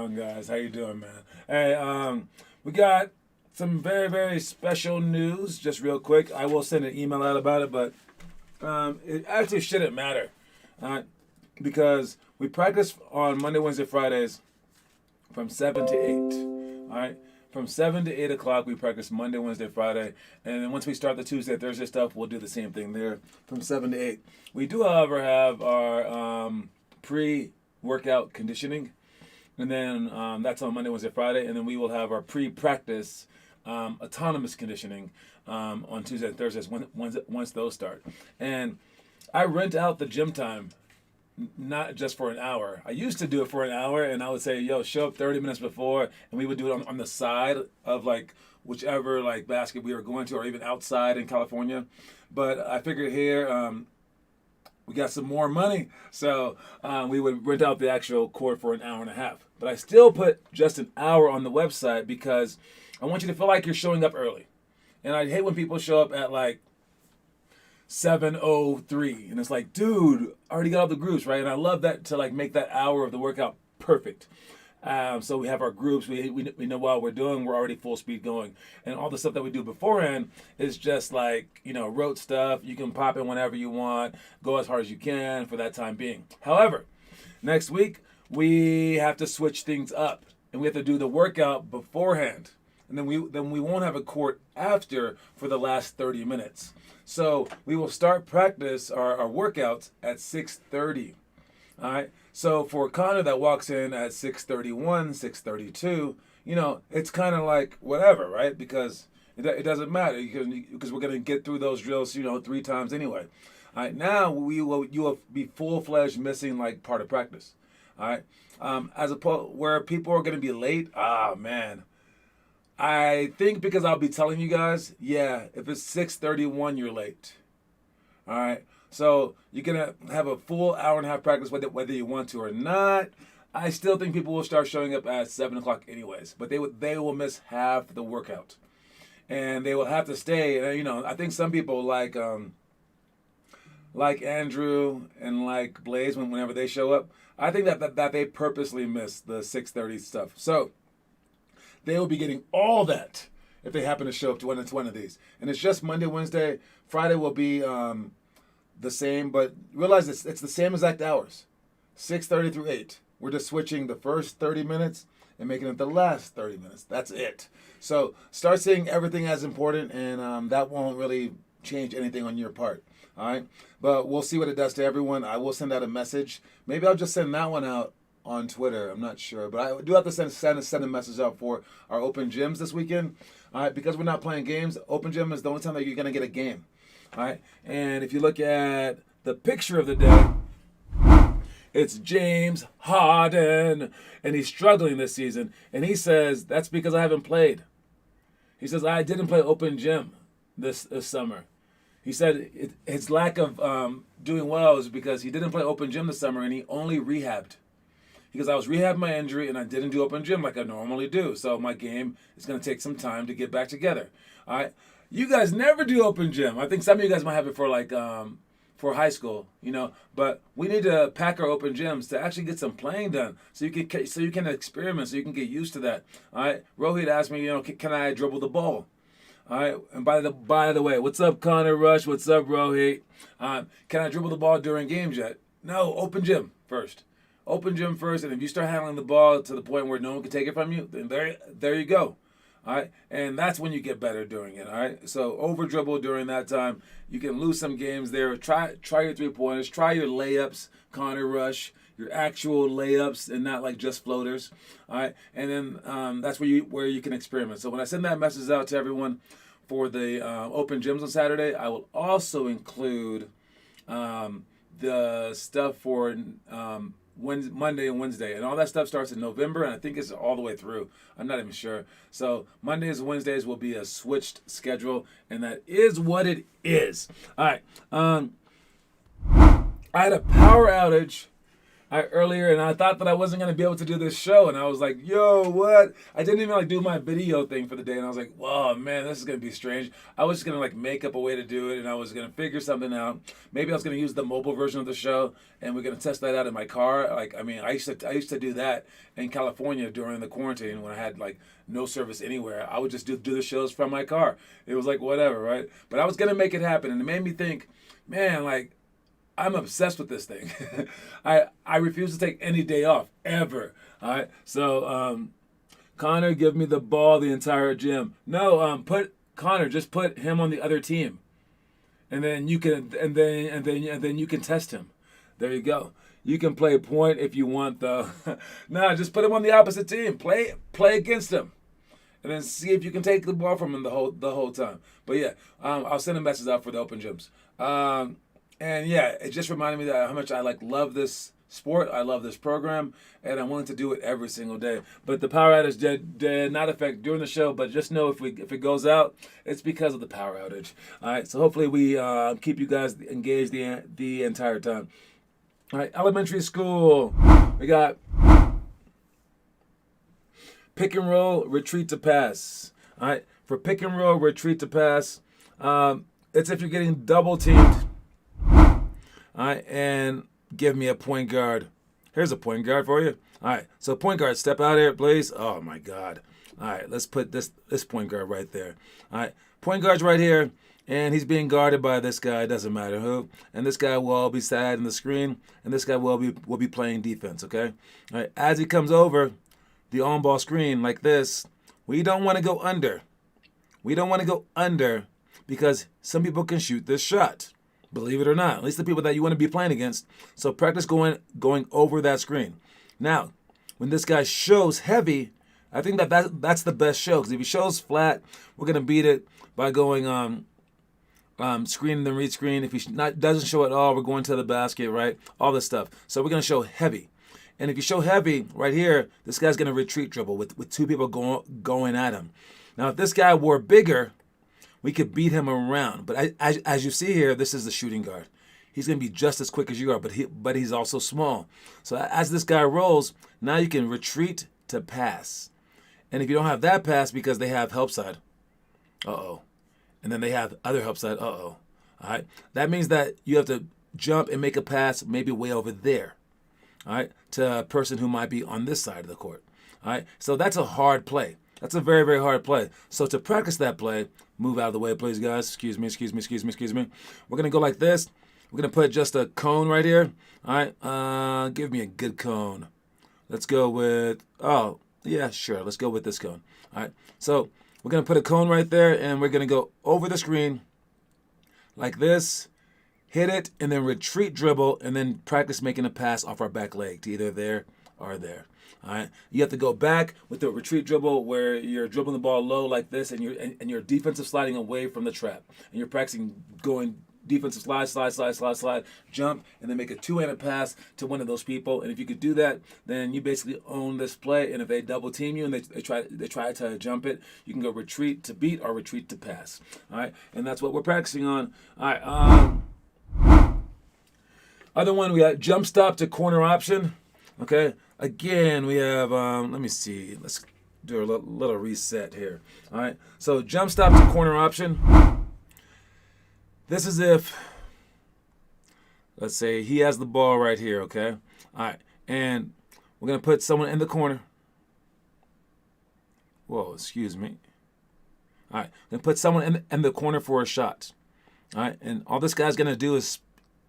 on, guys? How you doing, man? Hey, we got some very, very special news. Just real quick, I will send an email out about it, but it actually shouldn't matter, uh, because we practice on Monday, Wednesday, Fridays from 7 to 8. All right, from 7 to 8 o'clock, we practice Monday, Wednesday, Friday, and then once we start the Tuesday, Thursday stuff, we'll do the same thing there from 7 to 8. We do, however, have our pre-workout conditioning, and then that's on Monday, Wednesday, Friday, and then we will have our pre-practice autonomous conditioning on Tuesday and Thursdays once those start. And I rent out the gym time, not just for an hour. I used to do it for an hour, and I would say, yo, show up 30 minutes before, and we would do it on the side of like whichever like basket we were going to, or even outside in California. But I figured here, we got some more money, so we would rent out the actual court for an hour and a half. But I still put just an hour on the website because I want you to feel like you're showing up early. And I hate when people show up at like 7:03, and it's like, dude, I already got all the groups, right? And I love that, to like make that hour of the workout perfect. So we have our groups, we know what we're doing, we're already full speed going. And all the stuff that we do beforehand is just like, rote stuff. You can pop in whenever you want, go as hard as you can for that time being. However, next week, we have to switch things up, and we have to do the workout beforehand. And then we won't have a court after for the last 30 minutes. So we will start practice, our workouts, at 6:30. All right. So for Connor that walks in at 6:31, 6:32, it's kind of like whatever, right? Because it doesn't matter because we're going to get through those drills, 3 times anyway. All right. Now you will be full-fledged missing like part of practice. All right. As opposed where people are going to be late. Man. I think because I'll be telling you guys, if it's 6:31, you're late. All right. So you're going to have a full hour and a half practice whether you want to or not. I still think people will start showing up at 7 o'clock anyways, but they will miss half the workout. And they will have to stay. I think some people like Andrew and like Blaze, whenever they show up, I think that they purposely miss the 6:30 stuff. So they will be getting all that if they happen to show up to one of these. And it's just Monday, Wednesday. Friday will be the same, but realize it's the same exact hours, 6:30 through 8. We're just switching the first 30 minutes and making it the last 30 minutes. That's it. So start seeing everything as important, and that won't really change anything on your part. All right? But we'll see what it does to everyone. I will send out a message. Maybe I'll just send that one out on Twitter. I'm not sure, but I do have to send a message out for our open gyms this weekend. All right, because we're not playing games. Open gym is the only time that you're gonna get a game. All right, and if you look at the picture of the day, it's James Harden, and he's struggling this season. And he says that's because I haven't played. He says I didn't play open gym this summer. He said his lack of doing well is because he didn't play open gym this summer, and he only rehabbed. Because I was rehabbing my injury and I didn't do open gym like I normally do. So my game is going to take some time to get back together. All right. You guys never do open gym. I think some of you guys might have it for like for high school, But we need to pack our open gyms to actually get some playing done, so you can experiment, so you can get used to that. All right. Rohit asked me, can I dribble the ball? All right. And by the way, what's up, Connor Rush? What's up, Rohit? Can I dribble the ball during games yet? No. Open gym first. Open gym first, and if you start handling the ball to the point where no one can take it from you, then there you go. All right? And that's when you get better doing it, all right? So over dribble during that time. You can lose some games there. Try your three-pointers. Try your layups, Connor Rush, your actual layups and not like just floaters, all right? And then that's where you can experiment. So when I send that message out to everyone for the open gyms on Saturday, I will also include the stuff for Monday and Wednesday, and all that stuff starts in November, and I think it's all the way through. I'm not even sure. So Mondays and Wednesdays will be a switched schedule, and that is what it is. All right. I had a power outage earlier, and I thought that I wasn't gonna be able to do this show, and I was like, "Yo, what?" I didn't even like do my video thing for the day, and I was like, "Whoa, man, this is gonna be strange." I was just gonna like make up a way to do it, and I was gonna figure something out. Maybe I was gonna use the mobile version of the show, and we're gonna test that out in my car. Like, I mean, I used to do that in California during the quarantine when I had like no service anywhere. I would just do the shows from my car. It was like whatever, right? But I was gonna make it happen, and it made me think, man, like, I'm obsessed with this thing. I refuse to take any day off ever. All right. So Connor, give me the ball the entire gym. No, put Connor. Just put him on the other team, and then you can and then you can test him. There you go. You can play point if you want though. No, just put him on the opposite team. Play against him, and then see if you can take the ball from him the whole time. But yeah, I'll send a message out for the open gyms. And yeah, it just reminded me that how much I like love this sport. I love this program, and I'm willing to do it every single day. But the power outage did not affect during the show. But just know if it goes out, it's because of the power outage. All right. So hopefully we keep you guys engaged the entire time. All right. Elementary school. We got pick and roll, retreat to pass. All right. For pick and roll, retreat to pass, it's if you're getting double teamed. All right, and give me a point guard. Here's a point guard for you. All right, so point guard, step out here, please. Oh, my God. All right, let's put this point guard right there. All right, point guard's right here, and he's being guarded by this guy. It doesn't matter who. And this guy will be side in the screen, and this guy will be playing defense, okay? All right, as he comes over the on-ball screen like this, we don't want to go under. We don't want to go under because some people can shoot this shot. Believe it or not, at least the people that you want to be playing against. So practice going over that screen. Now, when this guy shows heavy, I think that's the best show. Because if he shows flat, we're going to beat it by going screen and then read screen. If he doesn't show at all, we're going to the basket, right? All this stuff. So we're going to show heavy. And if you show heavy right here, this guy's going to retreat dribble with two people going at him. Now, if this guy were bigger, we could beat him around. But as you see here, this is the shooting guard. He's going to be just as quick as you are, but he's also small. So as this guy rolls, now you can retreat to pass. And if you don't have that pass because they have help side, uh-oh. And then they have other help side, uh-oh. All right? That means that you have to jump and make a pass maybe way over there, all right, to a person who might be on this side of the court. All right? So that's a hard play. That's a very, very hard play. So to practice that play, move out of the way, please, guys. Excuse me. We're going to go like this. We're going to put just a cone right here. All right. Give me a good cone. Let's go with, oh, yeah, sure. Let's go with this cone. All right. So we're going to put a cone right there, and we're going to go over the screen like this, hit it, and then retreat dribble, and then practice making a pass off our back leg to either there or there. All right, you have to go back with the retreat dribble where you're dribbling the ball low like this, and you're defensive sliding away from the trap, and you're practicing going defensive slide, jump, and then make a two-handed pass to one of those people. And if you could do that, then you basically own this play. And if they double team you and they try to jump it, you can go retreat to beat or retreat to pass. All right, and that's what we're practicing on. All right. Other one, we got jump stop to corner option. Okay. Again, we have, let me see. Let's do a little reset here. All right. So jump stop to corner option. This is if, let's say he has the ball right here, okay? All right. And we're going to put someone in the corner. Whoa, excuse me. All right. We're going to put someone in the corner for a shot. All right. And all this guy's going to do is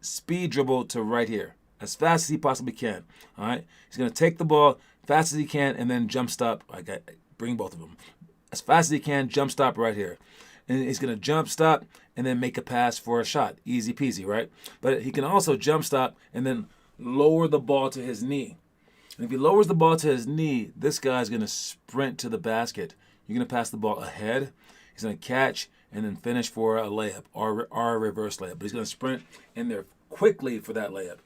speed dribble to right here as fast as he possibly can. All right. He's going to take the ball fast as he can and then jump stop. Bring both of them. As fast as he can, jump stop right here. And he's going to jump stop and then make a pass for a shot. Easy peasy, right? But he can also jump stop and then lower the ball to his knee. And if he lowers the ball to his knee, this guy's going to sprint to the basket. You're going to pass the ball ahead. He's going to catch and then finish for a layup or a reverse layup. But he's going to sprint in there quickly for that layup.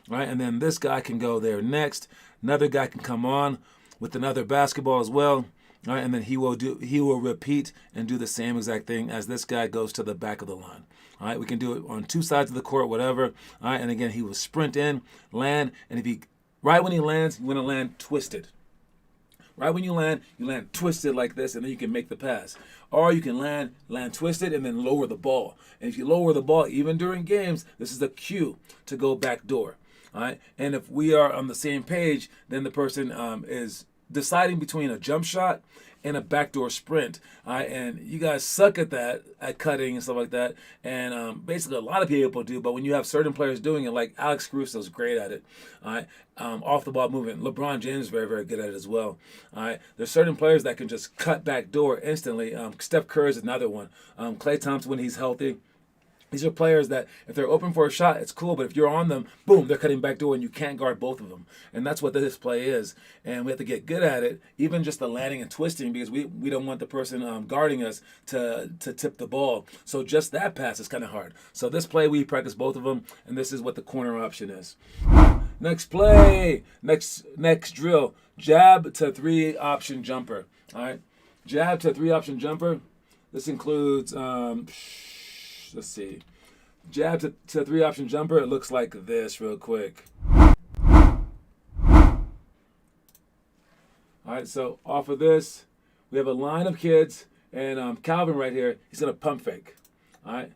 Right? And then this guy can go there next. Another guy can come on with another basketball as well. All right, and then he will repeat and do the same exact thing as this guy goes to the back of the line. All right, we can do it on two sides of the court, whatever. All right, and again, he will sprint in, land, and if he Right when he lands, you want to land twisted. Right when you land twisted like this, and then you can make the pass. Or you can land twisted and then lower the ball. And if you lower the ball, even during games, this is the cue to go back door. All right. And if we are on the same page, then the person is deciding between a jump shot and a backdoor sprint. All right, and you guys suck at that, at cutting and stuff like that. And basically, a lot of people do. But when you have certain players doing it, like Alex Caruso's great at it. All right, off the ball movement. LeBron James is very, very good at it as well. All right, there's certain players that can just cut back door instantly. Steph Curry is another one. Klay Thompson when he's healthy. These are players that if they're open for a shot, it's cool. But if you're on them, boom, they're cutting back door and you can't guard both of them. And that's what this play is. And we have to get good at it, even just the landing and twisting, because we don't want the person guarding us to tip the ball. So just that pass is kind of hard. So this play, we practice both of them. And this is what the corner option is. Next play, next drill, jab to 3-option jumper. All right, jab to 3-option jumper. This includes... let's see. Jab to 3-option jumper. It looks like this real quick. All right, so off of this, we have a line of kids, and Calvin right here, he's going to pump fake. All right.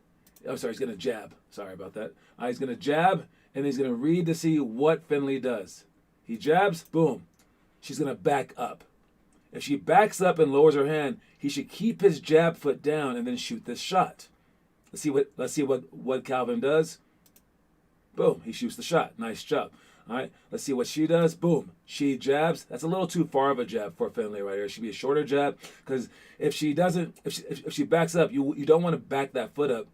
I'm sorry, he's going to jab. Sorry about that. All right, he's going to jab, and he's going to read to see what Finley does. He jabs, boom. She's going to back up. If she backs up and lowers her hand, he should keep his jab foot down and then shoot this shot. Let's see what Calvin does. Boom, he shoots the shot. Nice job. All right, let's see what she does. Boom, she jabs. That's a little too far of a jab for Finley right here. It should be a shorter jab, because if she backs up, you don't want to back that foot up.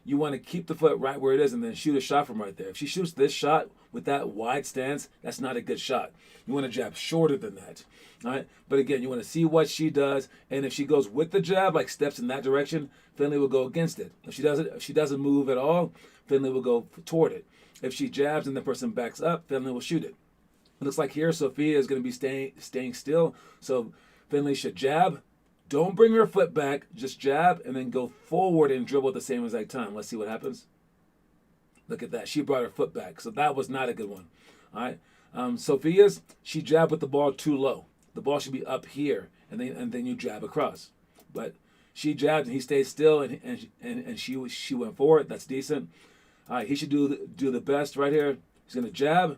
You want to keep the foot right where it is and then shoot a shot from right there. If she shoots this shot with that wide stance, that's not a good shot. You want to jab shorter than that. All right, but again, you want to see what she does, and if she goes with the jab, like steps in that direction, Finley will go against it. If she doesn't move at all, Finley will go toward it. If she jabs and the person backs up, Finley will shoot it. It looks like here Sophia is going to be staying still, so Finley should jab. Don't bring her foot back, just jab, and then go forward and dribble at the same exact time. Let's see what happens. Look at that. She brought her foot back, so that was not a good one. All right. Sophia's, she jabbed with the ball too low. The ball should be up here, and then you jab across. But she jabbed and he stayed still, and she went forward. That's decent. All right, he should do the best right here. He's gonna jab.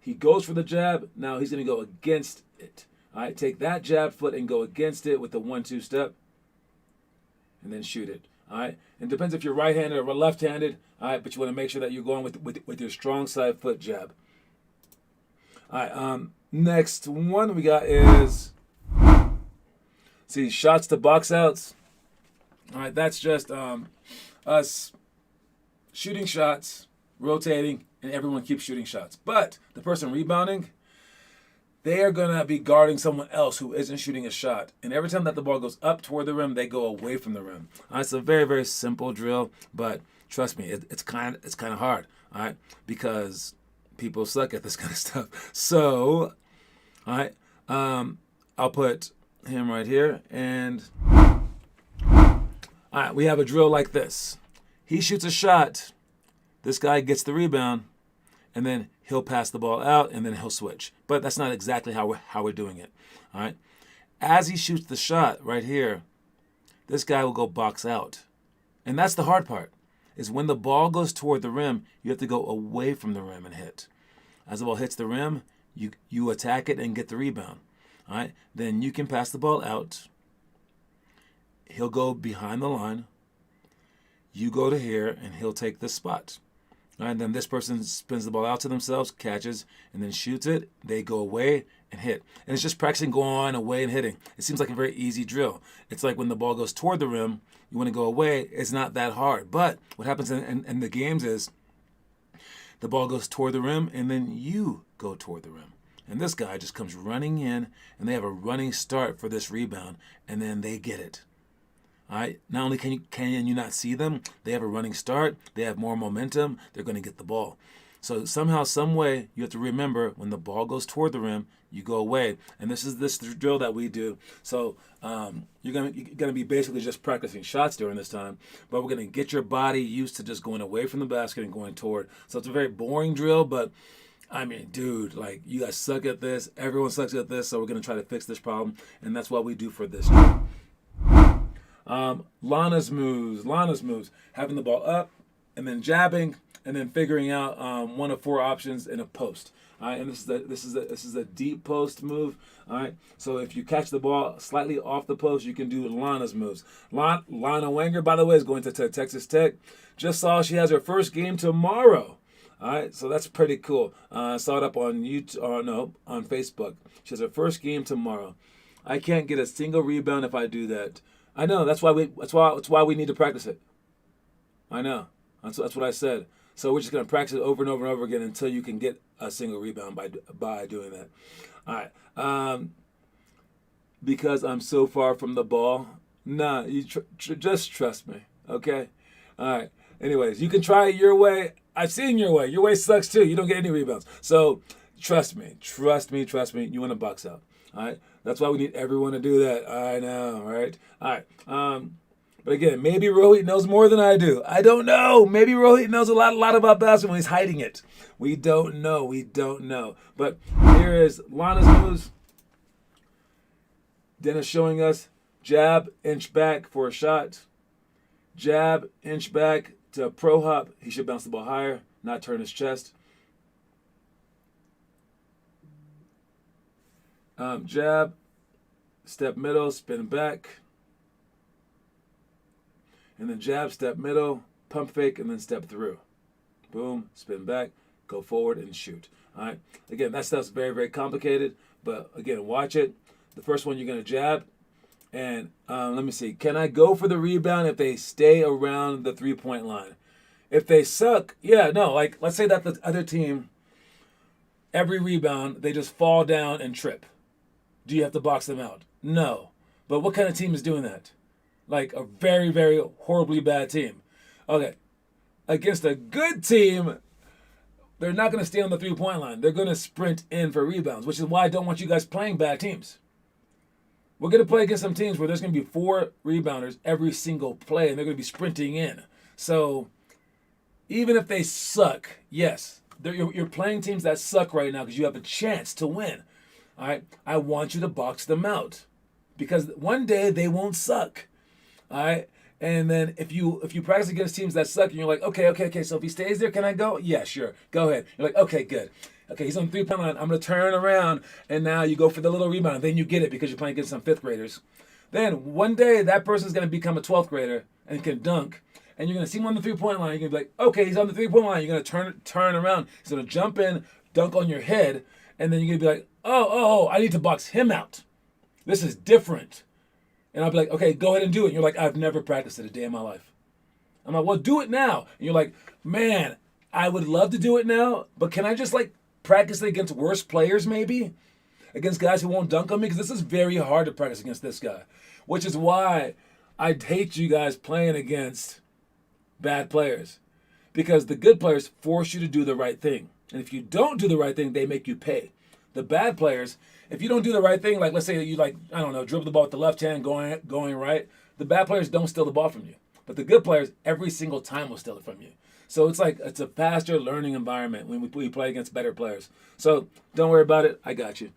He goes for the jab. Now he's gonna go against it. All right, take that jab foot and go against it with the 1-2 step, and then shoot it. All right, and it depends if you're right-handed or left-handed. All right, but you want to make sure that you're going with your strong side foot jab. All right, next one we got is, see, shots to box outs. All right, that's just us shooting shots, rotating, and everyone keeps shooting shots. But the person rebounding, they are going to be guarding someone else who isn't shooting a shot. And every time that the ball goes up toward the rim, they go away from the rim. All right, it's a very, very simple drill, but trust me, it's kind of hard, all right, because people suck at this kind of stuff. So, all right, I'll put him right here, and all right, we have a drill like this. He shoots a shot. This guy gets the rebound, and then he'll pass the ball out, and then he'll switch. But that's not exactly how we're doing it. All right. As he shoots the shot right here, this guy will go box out. And that's the hard part, is when the ball goes toward the rim, you have to go away from the rim and hit. As the ball hits the rim, you attack it and get the rebound. All right. Then you can pass the ball out. He'll go behind the line. You go to here, and he'll take this spot. All right, then this person spins the ball out to themselves, catches, and then shoots it. They go away and hit. And it's just practicing going away and hitting. It seems like a very easy drill. It's like when the ball goes toward the rim, you want to go away. It's not that hard. But what happens in the games is the ball goes toward the rim, and then you go toward the rim. And this guy just comes running in, and they have a running start for this rebound, and then they get it. All right. Not only can you not see them, they have a running start. They have more momentum. They're going to get the ball. So somehow, some way, you have to remember when the ball goes toward the rim, you go away. And this is this drill that we do. So you're gonna be basically just practicing shots during this time, but we're gonna get your body used to just going away from the basket and going toward. So it's a very boring drill, but I mean, dude, like, you guys suck at this. Everyone sucks at this, so we're going to try to fix this problem. And that's what we do for this. Lana's moves. Lana's moves. Having the ball up and then jabbing and then figuring out one of four options in a post. All right, and this is a deep post move. All right, so if you catch the ball slightly off the post, you can do Lana's moves. Lana Wenger, by the way, is going to Texas Tech. Just saw she has her first game tomorrow. All right, so that's pretty cool. I saw it up on YouTube, or no, on Facebook. She has her first game tomorrow. I can't get a single rebound if I do that. I know. That's why we need to practice it. I know. That's what I said. So we're just gonna practice it over and over and over again until you can get a single rebound by doing that. All right. Because I'm so far from the ball. Nah, you just trust me. Okay. All right. Anyways, you can try it your way. I've seen your way. Your way sucks too. You don't get any rebounds. So trust me. You want to box out. All right. That's why we need everyone to do that. I know, right? All right. But again, maybe Rohit knows more than I do. I don't know. Maybe Rohit knows a lot about basketball. He's hiding it. We don't know. But here is Lana's moves. Dennis showing us jab, inch back for a shot. Jab, inch back to pro hop. He should bounce the ball higher, not turn his chest. Jab, step middle, spin back. And then jab, step middle, pump fake, and then step through. Boom, spin back, go forward, and shoot. All right. Again, that stuff's very, very complicated. But again, watch it. The first one, you're going to jab. And let me see. Can I go for the rebound if they stay around the three-point line? If they suck, yeah, no. Like, let's say that the other team, every rebound, they just fall down and trip. Do you have to box them out? No. But what kind of team is doing that? Like a very, very horribly bad team. Okay. Against a good team, they're not going to stay on the three-point line. They're going to sprint in for rebounds, which is why I don't want you guys playing bad teams. We're going to play against some teams where there's going to be 4 rebounders every single play, and they're going to be sprinting in. So even if they suck, yes, you're playing teams that suck right now because you have a chance to win. All right? I want you to box them out because one day they won't suck. All right? And then if you practice against teams that suck and you're like, okay, so if he stays there, can I go? Yeah, sure. Go ahead. You're like, okay, good. Okay, he's on the three-point line. I'm going to turn around, and now you go for the little rebound. Then you get it because you're playing against some 5th graders. Then one day that person's going to become a 12th grader and can dunk, and you're going to see him on the three-point line. You're going to be like, okay, he's on the three-point line. You're going to turn around. He's going to jump in, dunk on your head, and then you're going to be like, oh, I need to box him out. This is different. And I'll be like, okay, go ahead and do it. And you're like, I've never practiced it a day in my life. I'm like, well, do it now. And you're like, man, I would love to do it now, but can I just practice it against worse players maybe? Against guys who won't dunk on me? Because this is very hard to practice against this guy. Which is why I hate you guys playing against bad players. Because the good players force you to do the right thing. And if you don't do the right thing, they make you pay. The bad players, if you don't do the right thing, like let's say that you dribble the ball with the left hand going right, the bad players don't steal the ball from you. But the good players every single time will steal it from you. So it's a faster learning environment when we play against better players. So don't worry about it. I got you.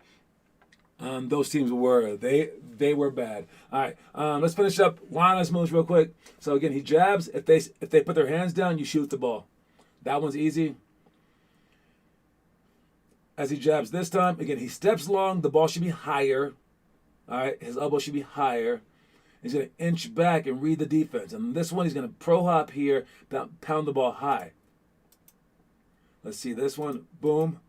Those teams they were bad. All right, let's finish up Lana's moves real quick. So again, he jabs. If they put their hands down, you shoot the ball. That one's easy. As he jabs this time, again, he steps long. The ball should be higher. All right, his elbow should be higher. He's going to inch back and read the defense. And this one, he's going to pro hop here, pound the ball high. Let's see this one. Boom.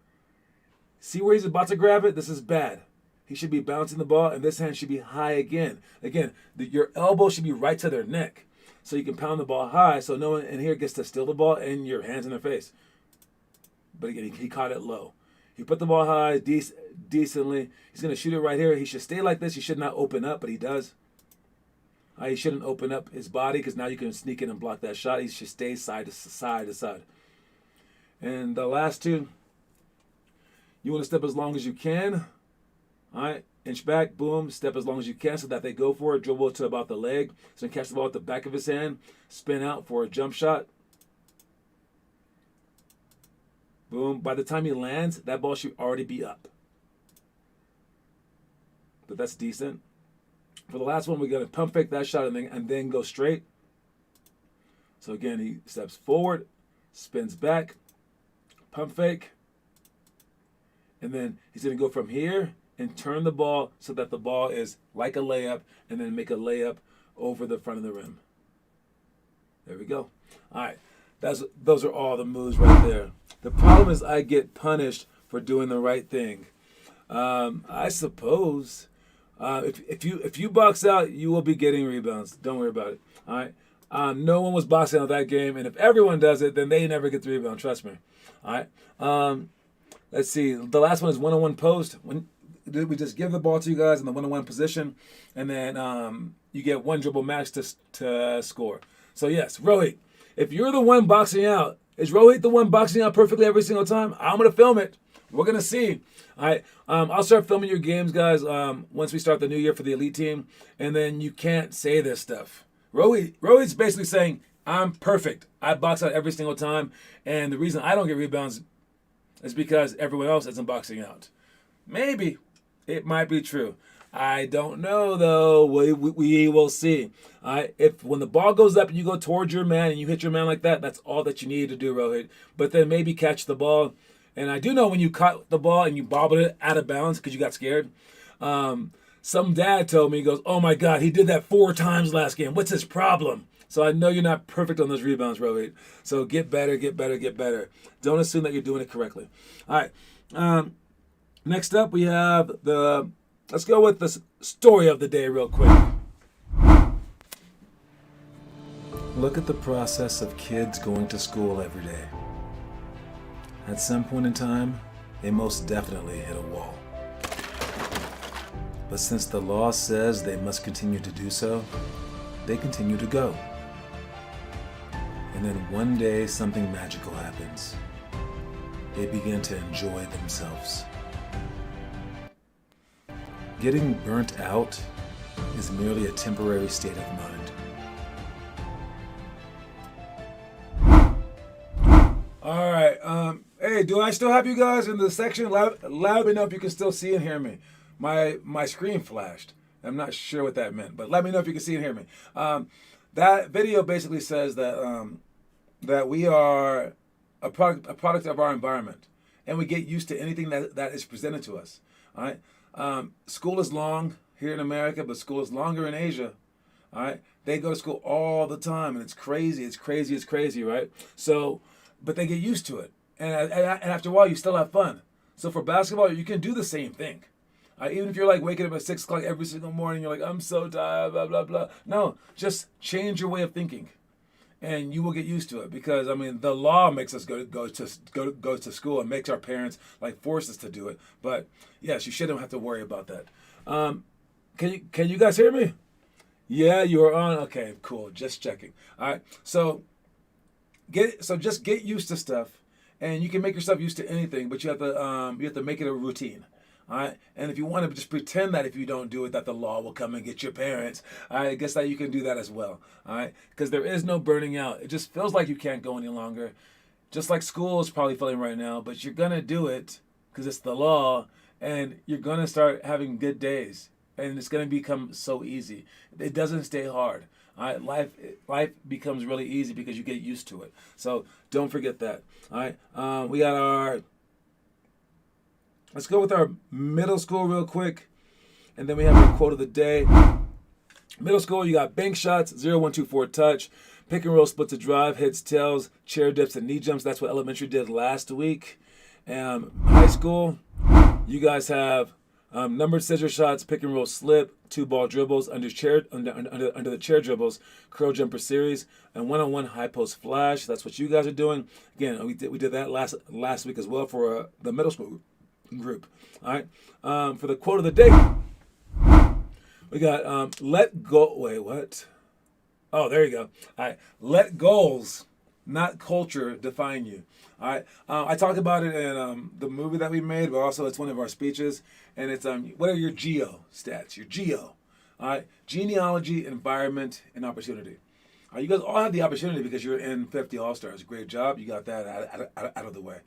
See where he's about to grab it? This is bad. He should be bouncing the ball, and this hand should be high again. Again, your elbow should be right to their neck. So you can pound the ball high so no one in here gets to steal the ball and your hands in their face. But again, he caught it low. He put the ball high decently. He's going to shoot it right here. He should stay like this. He should not open up, but he does. He shouldn't open up his body because now you can sneak in and block that shot. He should stay side to side to side. And the last two, you want to step as long as you can. All right, inch back, boom, step as long as you can so that they go for it. Dribble to about the leg. So catch the ball at the back of his hand. Spin out for a jump shot. Boom. By the time he lands, that ball should already be up. But that's decent. For the last one, we're going to pump fake that shot and then go straight. So again, he steps forward, spins back, pump fake. And then he's going to go from here and turn the ball so that the ball is like a layup, and then make a layup over the front of the rim. There we go. All right. Those are all the moves right there. The problem is I get punished for doing the right thing. I suppose if you box out, you will be getting rebounds. Don't worry about it. All right. No one was boxing out that game, and if everyone does it, then they never get the rebound. Trust me. All right. Let's see. The last one is one-on-one post. When we just give the ball to you guys in the one-on-one position, and then you get one dribble max to score. So yes, Rohit, if you're the one boxing out, is Rohit the one boxing out perfectly every single time? I'm gonna film it. We're gonna see. All right. I'll start filming your games, guys, once we start the new year for the elite team, and then you can't say this stuff. Rohit's basically saying, I'm perfect. I box out every single time, and the reason I don't get rebounds is because everyone else isn't boxing out. Maybe. It might be true. I don't know, though. We will see. All right? If when the ball goes up and you go towards your man and you hit your man like that, that's all that you need to do, Rohit. But then maybe catch the ball. And I do know when you caught the ball and you bobbled it out of bounds because you got scared. Some dad told me, he goes, oh, my God, he did that 4 times last game. What's his problem? So I know you're not perfect on those rebounds, Rohit. So get better, get better, get better. Don't assume that you're doing it correctly. All right. Next up, we have let's go with the story of the day real quick. Look at the process of kids going to school every day. At some point in time, they most definitely hit a wall. But since the law says they must continue to do so, they continue to go. And then one day, something magical happens. They begin to enjoy themselves. Getting burnt out is merely a temporary state of mind. All right. Hey, do I still have you guys in the section? Let me know if you can still see and hear me. My screen flashed. I'm not sure what that meant, but let me know if you can see and hear me. That video basically says that that we are a product of our environment, and we get used to anything that is presented to us. All right. School is long here in America, but school is longer in Asia. All right. They go to school all the time, and it's crazy. It's crazy, right? So, but they get used to it, and after a while, you still have fun. So for basketball, you can do the same thing. Even if you're like waking up at 6 o'clock every single morning, you're like, I'm so tired, blah blah blah. No, just change your way of thinking, and you will get used to it. Because I mean, the law makes us go to school and makes our parents like force us to do it. But yes, you shouldn't have to worry about that. Can you guys hear me? Yeah, you are on. Okay, cool. Just checking. All right. So just get used to stuff, and you can make yourself used to anything, but you have to make it a routine. All right, and if you want to just pretend that if you don't do it, that the law will come and get your parents, I guess that you can do that as well. All right, because there is no burning out. It just feels like you can't go any longer, just like school is probably feeling right now. But you're gonna do it because it's the law, and you're gonna start having good days, and it's gonna become so easy. It doesn't stay hard. All right, life becomes really easy because you get used to it. So don't forget that. All right, we got our. Let's go with our middle school real quick, and then we have our quote of the day. Middle school, you got bank shots, 0, 1, 2, 4 touch, pick and roll, split to drive, hits, tails, chair dips, and knee jumps. That's what elementary did last week. High school, you guys have numbered scissor shots, pick and roll, slip, 2-ball dribbles, under the chair dribbles, curl jumper series, and one-on-one high post flash. That's what you guys are doing. Again, we did that last week as well for the middle school group. All right. For the quote of the day, we got let go. Wait, what? Oh, there you go. All right. Let goals, not culture, define you. All right. I talked about it in the movie that we made, but also it's one of our speeches. And it's what are your geo stats? Your geo. All right. Genealogy, environment, and opportunity. You guys all have the opportunity because you're in 50 All-Stars. Great job. You got that out of the way.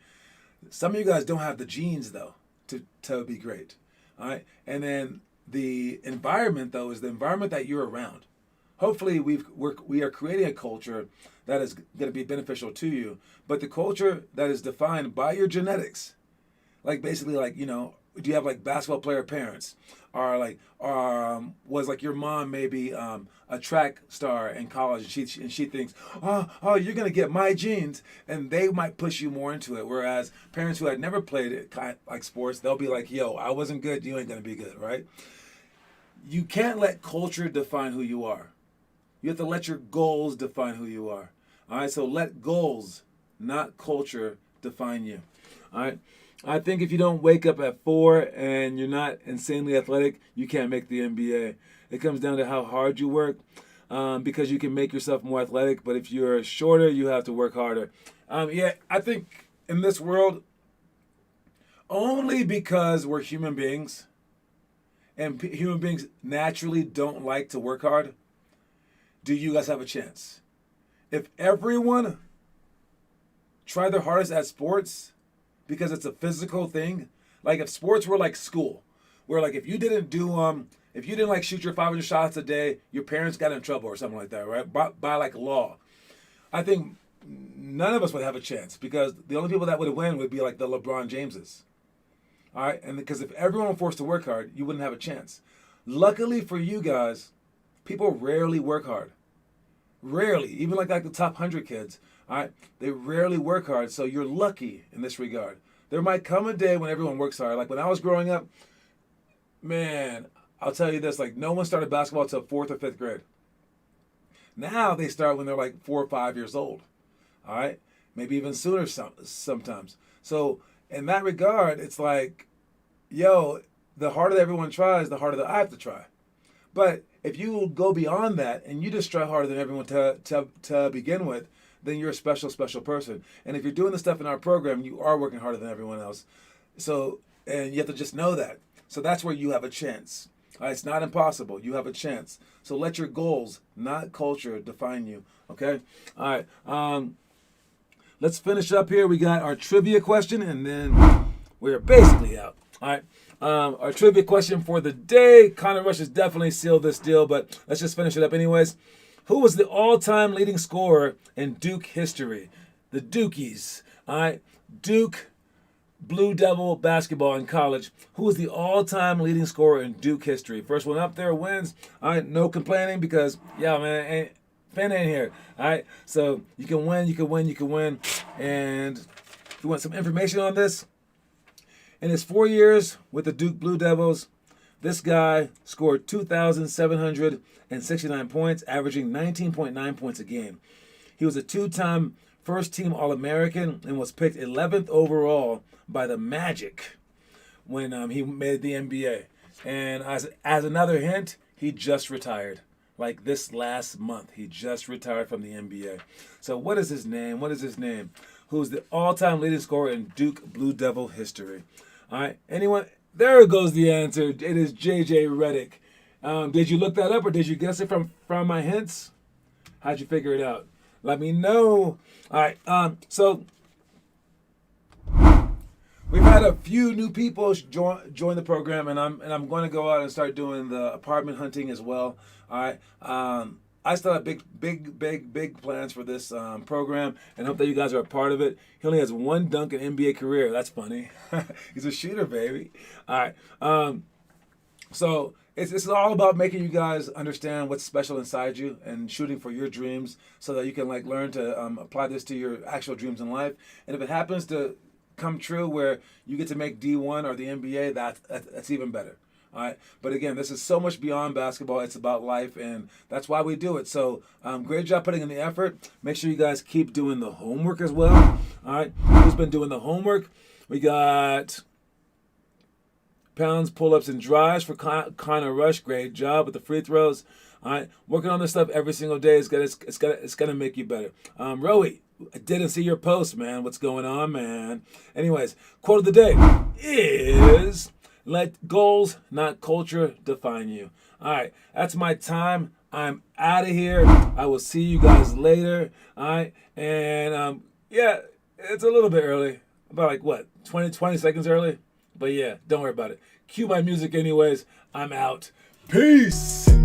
Some of you guys don't have the genes though to be great. All right. And then the environment though is the environment that you're around. Hopefully we are creating a culture that is going to be beneficial to you, but the culture that is defined by your genetics, like basically like, you know, do you have like basketball player parents, or like was like your mom maybe a track star in college, and she thinks, oh, you're gonna get my genes, and they might push you more into it. Whereas parents who had never played it kind of like sports, they'll be like, yo, I wasn't good, you ain't gonna be good, right? You can't let culture define who you are. You have to let your goals define who you are. All right, so let goals, not culture, define you. All right. I think if you don't wake up at 4 and you're not insanely athletic, you can't make the NBA. It comes down to how hard you work, because you can make yourself more athletic. But if you're shorter, you have to work harder. Yeah, I think in this world, only because we're human beings, and human beings naturally don't like to work hard, do you guys have a chance. If everyone tried their hardest at sports, because it's a physical thing, like if sports were like school, where like if you didn't like shoot your 500 shots a day, your parents got in trouble or something like that, right? By like law, I think none of us would have a chance, because the only people that would win would be like the LeBron Jameses. All right, and because if everyone were forced to work hard, you wouldn't have a chance. Luckily for you guys, people rarely work hard. Rarely, even like the top 100 kids, all right, they rarely work hard, so you're lucky in this regard. There might come a day when everyone works hard. Like when I was growing up, man, I'll tell you this, like no one started basketball until 4th or 5th grade. Now they start when they're like 4 or 5 years old, all right? Maybe even sooner sometimes. So in that regard, it's like, yo, the harder that everyone tries, the harder that I have to try. But if you go beyond that and you just try harder than everyone to begin with, then you're a special person. And if you're doing the stuff in our program, you are working harder than everyone else. So, and you have to just know that. So that's where you have a chance. All right, it's not impossible. You have a chance. So let your goals, not culture, define you. Okay? All right. Let's finish up here. We got our trivia question, and then we're basically out. All right. Our trivia question for the day. Connor Rush has definitely sealed this deal, but let's just finish it up anyways. Who was the all-time leading scorer in Duke history? The Dukies. All right. Duke Blue Devil basketball in college. Who was the all-time leading scorer in Duke history? First one up there wins. All right. No complaining because, yeah, man, Finn ain't here. All right. So you can win. And if you want some information on this, in his 4 years with the Duke Blue Devils, this guy scored 2,769 points, averaging 19.9 points a game. He was a 2-time first-team All-American and was picked 11th overall by the Magic when he made the NBA. And as another hint, he just retired. Like this last month, he just retired from the NBA. So what is his name? Who's the all-time leading scorer in Duke Blue Devil history? All right, anyone? There goes the answer. It is J.J. Redick. Did you look that up or did you guess it from my hints? How'd you figure it out? Let me know. All right, so we've had a few new people join the program, and I'm going to go out and start doing the apartment hunting as well. All right. I still have big plans for this program, and hope that you guys are a part of it. He only has one dunk in NBA career. That's funny. He's a shooter, baby. All right. So it's all about making you guys understand what's special inside you and shooting for your dreams, so that you can like learn to apply this to your actual dreams in life. And if it happens to come true where you get to make D1 or the NBA, that's even better. All right. But again, this is so much beyond basketball. It's about life, and that's why we do it. So great job putting in the effort. Make sure you guys keep doing the homework as well. All right. Who's been doing the homework? We got pounds, pull-ups, and drives for Connor Rush. Great job with the free throws. All right. Working on this stuff every single day is gonna make you better. Rowie, I didn't see your post, man. What's going on, man? Anyways, quote of the day is, let goals, not culture, define you. All right, that's my time. I'm out of here. I will see you guys later. All right, and yeah, it's a little bit early. About like what, 20 seconds early. But yeah, don't worry about it. Cue my music anyways. I'm out. Peace.